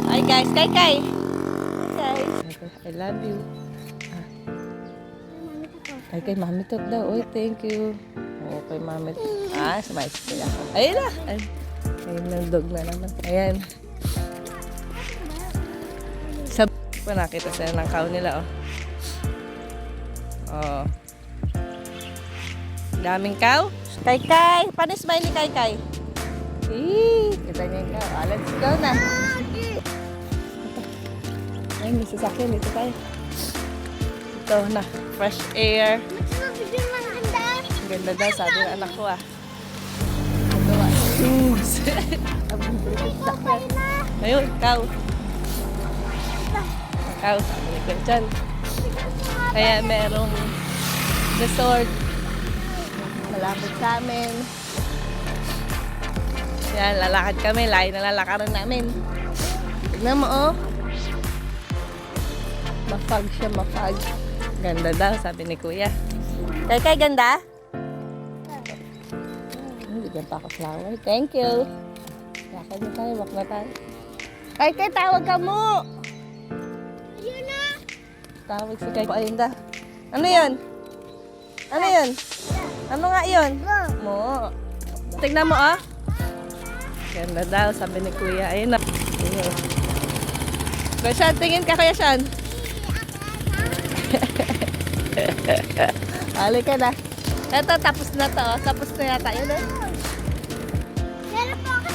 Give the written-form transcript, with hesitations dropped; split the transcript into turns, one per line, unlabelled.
Hi guys, Kay Kay. Hi guys. I love you. Kay Kay, mami talk daw. Oy, thank you. Okay, mami. Sumayos sila. Ayun na. Ayun ng dog na naman. Ayan. Sa pa nakita sila ng cow nila, oh. Oh. Daming cow. Kay Kay. Paano smile ni Kay Kay? Kita niya yung cow. Let's go na. Ay, may sasakyan. Dito tayo. Ito na. Fresh air. Ang ganda daw, sabi ng anak ko, ah. Ito, shoes. Ayun, cow. Cow, sabi ni Kuya Chan. Kaya merong resort malapit sa amin. Yan, lalakad kami. Layo na lalakaran namin. Tignan mo, oh. Mafag siya, mafag. Ganda daw, sabi ni Kuya. Kay Kay, ganda? Bigyan pa ako flower. Thank you. Lakad na tayo, walk na tayo. Kay Kay, tawag ka mo! Ayun na! Tawag si Kay. Ayun da. Ano yun? Ano yun? Ano nga yun? Mo. Tignan mo, ah. Ganda daw, sabi ni Kuya. Ayun na. Ayun. Kuya Sean, tingin ka, Kuya Sean. Halik ka na. Ito, tapos na to. Tapos na yata. Yun na.
Meron po ako